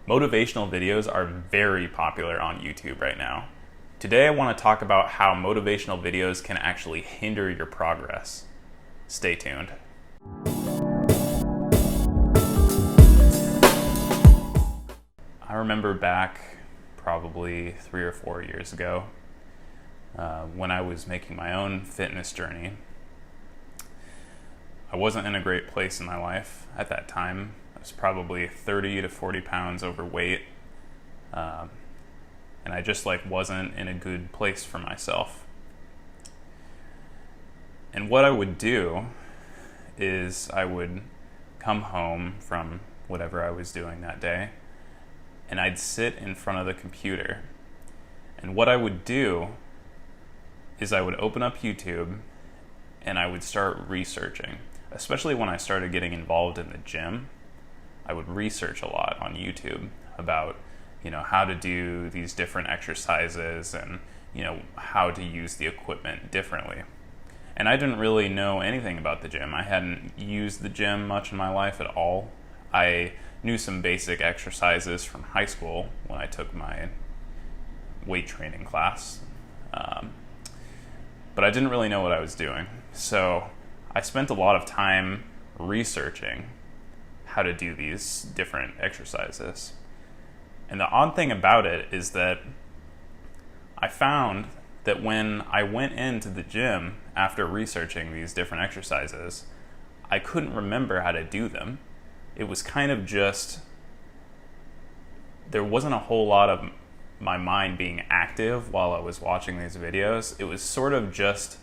Motivational videos are very popular on YouTube right now. Today I want to talk about how motivational videos can actually hinder your progress. Stay tuned. I remember back probably 3 or 4 years ago when I was making my own fitness journey. I wasn't in a great place in my life at that time. I was probably 30 to 40 pounds overweight, and I just wasn't in a good place for myself. And what I would do is I would come home from whatever I was doing that day, and I'd sit in front of the computer. And what I would do is I would open up YouTube and I would start researching. Especially when I started getting involved in the gym, I would research a lot on YouTube about, how to do these different exercises and, how to use the equipment differently. And I didn't really know anything about the gym. I hadn't used the gym much in my life at all. I knew some basic exercises from high school when I took my weight training class. But I didn't really know what I was doing. So I spent a lot of time researching how to do these different exercises. And the odd thing about it is that I found that when I went into the gym after researching these different exercises, I couldn't remember how to do them. It was kind of just, there wasn't a whole lot of my mind being active while I was watching these videos. It was sort of just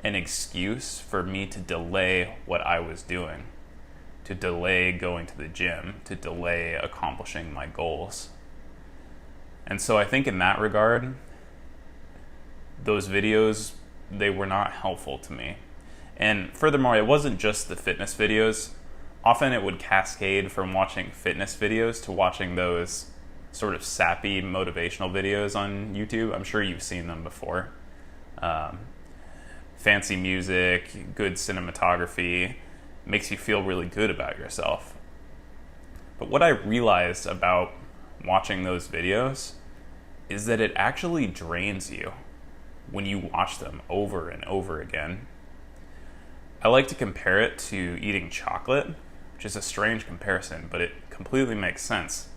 an excuse for me to delay what I was doing, to delay going to the gym, to delay accomplishing my goals. And so I think in that regard, those videos, they were not helpful to me. And furthermore, it wasn't just the fitness videos. Often it would cascade from watching fitness videos to watching those sort of sappy motivational videos on YouTube. I'm sure you've seen them before. Fancy music, good cinematography, makes you feel really good about yourself. But what I realized about watching those videos is that it actually drains you when you watch them over and over again. I like to compare it to eating chocolate, which is a strange comparison, but it completely makes sense.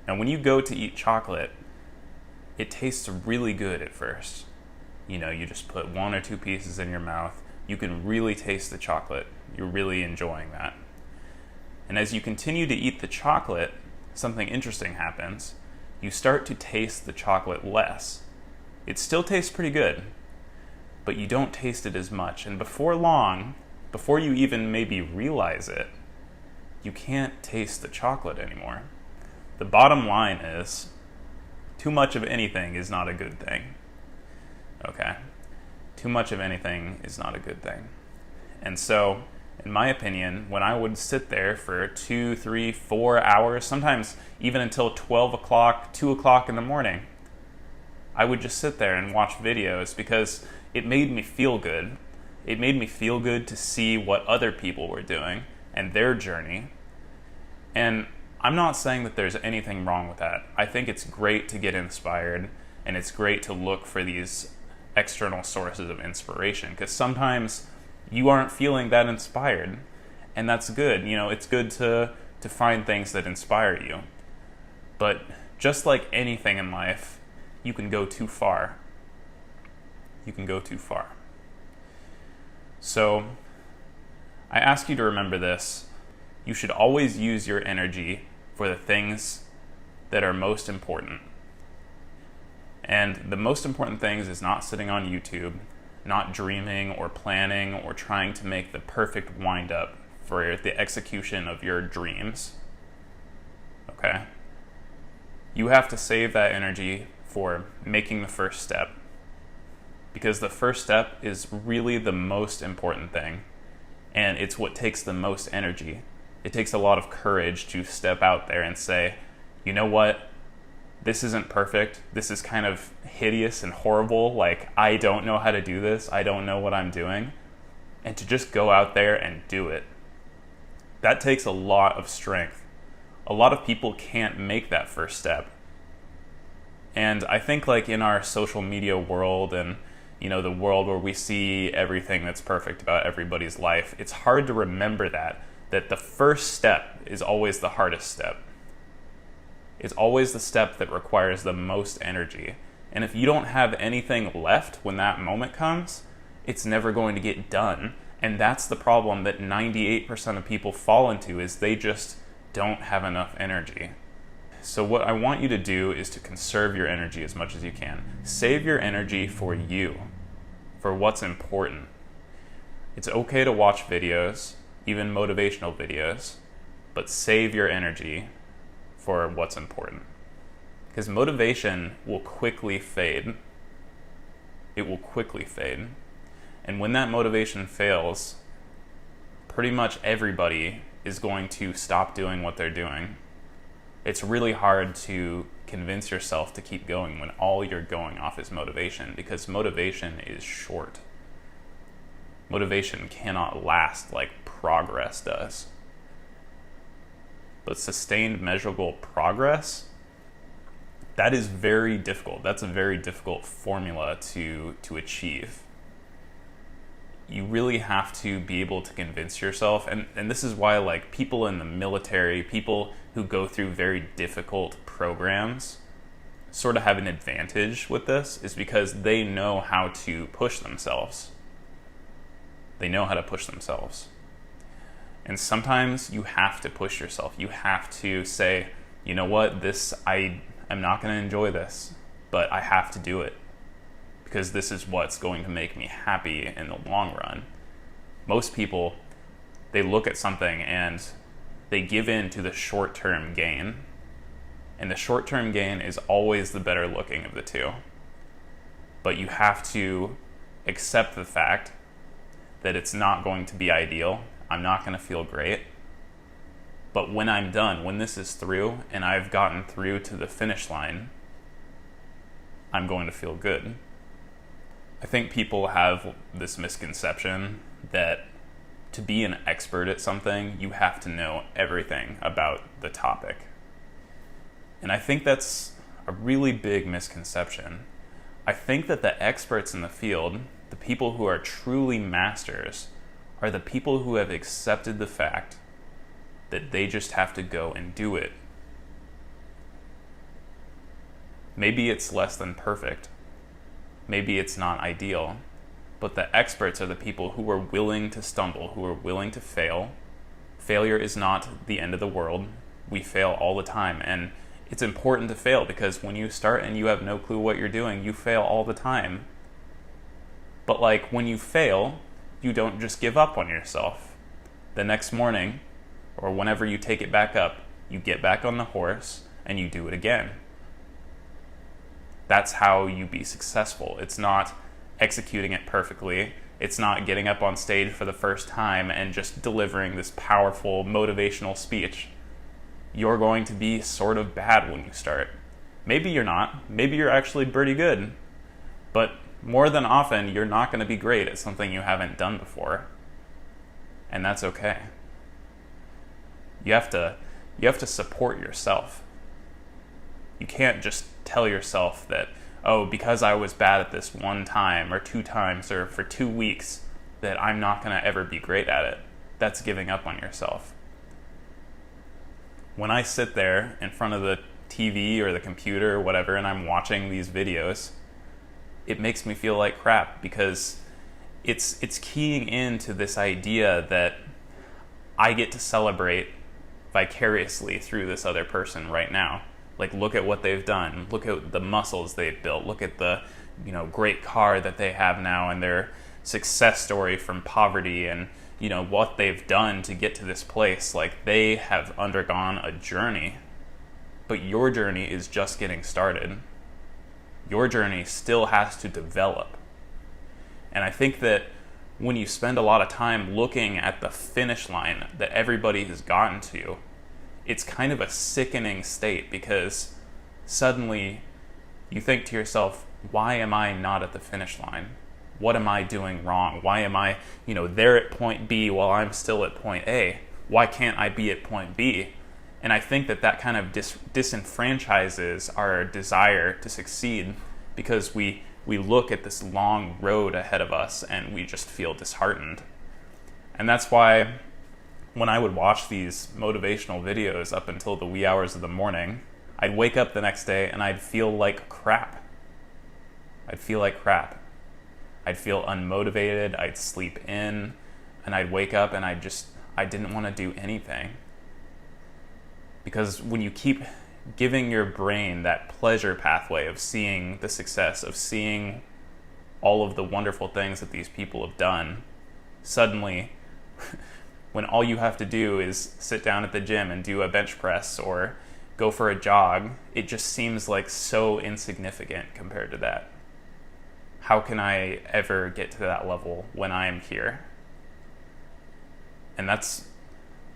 Now, when you go to eat chocolate, it tastes really good at first. You just put 1 or 2 pieces in your mouth. You can really taste the chocolate. You're really enjoying that. And as you continue to eat the chocolate, something interesting happens. You start to taste the chocolate less. It still tastes pretty good, but you don't taste it as much. And before long, before you even maybe realize it, you can't taste the chocolate anymore. The bottom line is, too much of anything is not a good thing. Okay? Too much of anything is not a good thing. And so, in my opinion, when I would sit there for 2, 3, 4 hours, sometimes even until 12 o'clock, 2 o'clock in the morning, I would just sit there and watch videos because it made me feel good. It made me feel good to see what other people were doing and their journey. And I'm not saying that there's anything wrong with that. I think it's great to get inspired, and it's great to look for these external sources of inspiration, because sometimes you aren't feeling that inspired, and that's good. It's good to find things that inspire you. But just like anything in life, you can go too far. You can go too far. So I ask you to remember this. You should always use your energy for the things that are most important. And the most important things is not sitting on YouTube, not dreaming or planning or trying to make the perfect wind-up for the execution of your dreams. Okay? You have to save that energy for making the first step, because the first step is really the most important thing, and it's what takes the most energy. It takes a lot of courage to step out there and say, you know what? This isn't perfect. This is kind of hideous and horrible. I don't know how to do this. I don't know what I'm doing. And to just go out there and do it. That takes a lot of strength, a lot of people can't make that first step. And I think like in our social media world and the world where we see everything that's perfect about everybody's life, it's hard to remember that the first step is always the hardest step. It's always the step that requires the most energy. And if you don't have anything left when that moment comes, it's never going to get done. And that's the problem that 98% of people fall into, is they just don't have enough energy. So what I want you to do is to conserve your energy as much as you can. Save your energy for you, for what's important. It's okay to watch videos, even motivational videos, but save your energy for what's important. Because motivation will quickly fade. It will quickly fade. And when that motivation fails, pretty much everybody is going to stop doing what they're doing. It's really hard to convince yourself to keep going when all you're going off is motivation, because motivation is short. Motivation cannot last like progress does. But sustained, measurable progress, that is very difficult. That's a very difficult formula to achieve. You really have to be able to convince yourself, and this is why like people in the military, people who go through very difficult programs sort of have an advantage with this, is because they know how to push themselves. They know how to push themselves. And sometimes you have to push yourself. You have to say, you know what, I'm not going to enjoy this, but I have to do it, because this is what's going to make me happy in the long run. Most people, they look at something and they give in to the short-term gain. And the short-term gain is always the better looking of the two. But you have to accept the fact that it's not going to be ideal. I'm not going to feel great. But when I'm done, when this is through and I've gotten through to the finish line, I'm going to feel good. I think people have this misconception that to be an expert at something, you have to know everything about the topic. And I think that's a really big misconception. I think that the experts in the field, the people who are truly masters, are the people who have accepted the fact that they just have to go and do it. Maybe it's less than perfect. Maybe it's not ideal. But the experts are the people who are willing to stumble, who are willing to fail. Failure is not the end of the world. We fail all the time. And it's important to fail, because when you start and you have no clue what you're doing, you fail all the time. But like when you fail, you don't just give up on yourself. The next morning, or whenever you take it back up, you get back on the horse and you do it again. That's how you be successful. It's not executing it perfectly. It's not getting up on stage for the first time and just delivering this powerful motivational speech. You're going to be sort of bad when you start. Maybe you're not. Maybe you're actually pretty good. But more than often, you're not going to be great at something you haven't done before. And that's okay. You have to support yourself. You can't just tell yourself that, oh, because I was bad at this one time or two times or for 2 weeks, that I'm not going to ever be great at it. That's giving up on yourself. When I sit there in front of the TV or the computer or whatever and I'm watching these videos, it makes me feel like crap, because it's keying into this idea that I get to celebrate vicariously through this other person right now. Like, look at what they've done. Look at the muscles they've built. Look at the, great car that they have now and their success story from poverty and, what they've done to get to this place. Like, they have undergone a journey, but your journey is just getting started. Your journey still has to develop. And I think that when you spend a lot of time looking at the finish line that everybody has gotten to, it's kind of a sickening state, because suddenly you think to yourself, why am I not at the finish line? What am I doing wrong? Why am I, there at point B while I'm still at point A? Why can't I be at point B? And I think that kind of disenfranchises our desire to succeed, because we look at this long road ahead of us and we just feel disheartened. And that's why when I would watch these motivational videos up until the wee hours of the morning, I'd wake up the next day and I'd feel like crap. I'd feel unmotivated, I'd sleep in, and I'd wake up and I didn't want to do anything. Because when you keep giving your brain that pleasure pathway of seeing the success, of seeing all of the wonderful things that these people have done, suddenly, when all you have to do is sit down at the gym and do a bench press or go for a jog, it just seems like so insignificant compared to that. How can I ever get to that level when I am here? And that's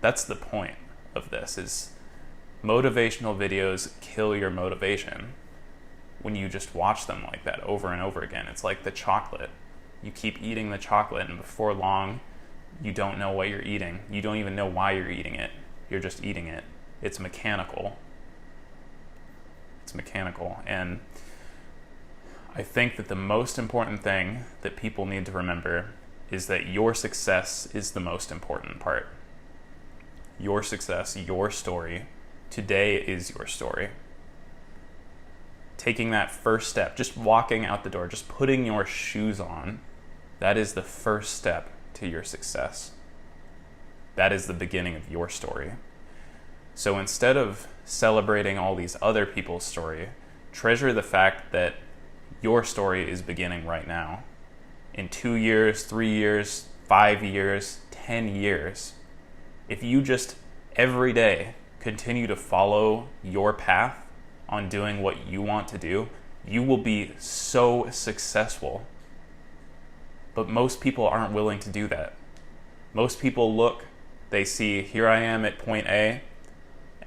the point of this, is motivational videos kill your motivation when you just watch them like that over and over again. It's like the chocolate. You keep eating the chocolate, and before long, you don't know what you're eating. You don't even know why you're eating it. You're just eating it. It's mechanical. And I think that the most important thing that people need to remember is that your success is the most important part. Your success, your story. Today is your story. Taking that first step, just walking out the door, just putting your shoes on, that is the first step to your success. That is the beginning of your story. So instead of celebrating all these other people's story, treasure the fact that your story is beginning right now. In 2 years, 3 years, 5 years, 10 years, if you just every day continue to follow your path on doing what you want to do, you will be so successful. But most people aren't willing to do that. Most people look, they see, here I am at point A,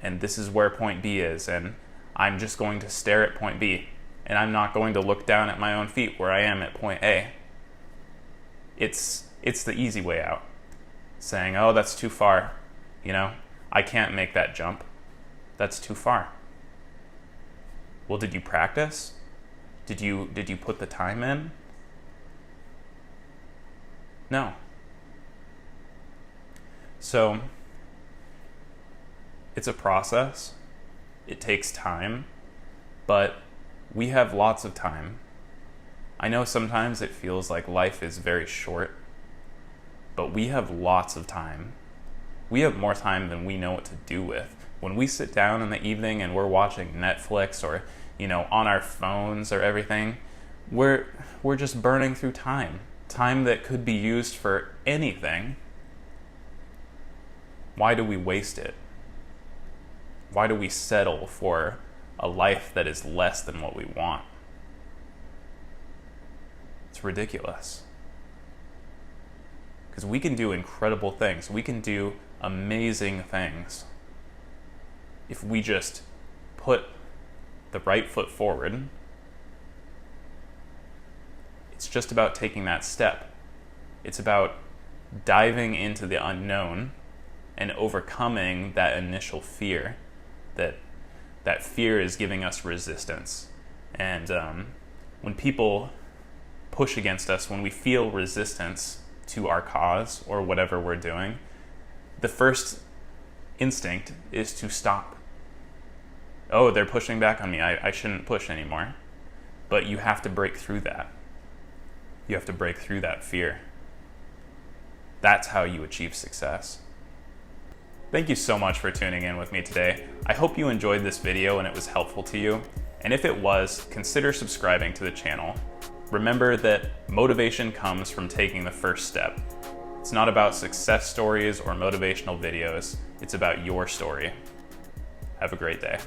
and this is where point B is, and I'm just going to stare at point B, and I'm not going to look down at my own feet where I am at point A. It's the easy way out. Saying, oh, that's too far. I can't make that jump. That's too far. Well, did you practice? Did you put the time in? No. So, it's a process. It takes time, but we have lots of time. I know sometimes it feels like life is very short, but we have lots of time. We have more time than we know what to do with. When we sit down in the evening and we're watching Netflix or, on our phones or everything, we're just burning through time. Time that could be used for anything. Why do we waste it? Why do we settle for a life that is less than what we want? It's ridiculous. Because we can do incredible things. We can do amazing things if we just put the right foot forward. It's just about taking that step. It's about diving into the unknown and overcoming that initial fear. That fear is giving us resistance. And when people push against us, when we feel resistance to our cause or whatever we're doing, the first instinct is to stop. Oh, they're pushing back on me. I shouldn't push anymore. But you have to break through that. You have to break through that fear. That's how you achieve success. Thank you so much for tuning in with me today. I hope you enjoyed this video and it was helpful to you. And if it was, consider subscribing to the channel. Remember that motivation comes from taking the first step. It's not about success stories or motivational videos. It's about your story. Have a great day.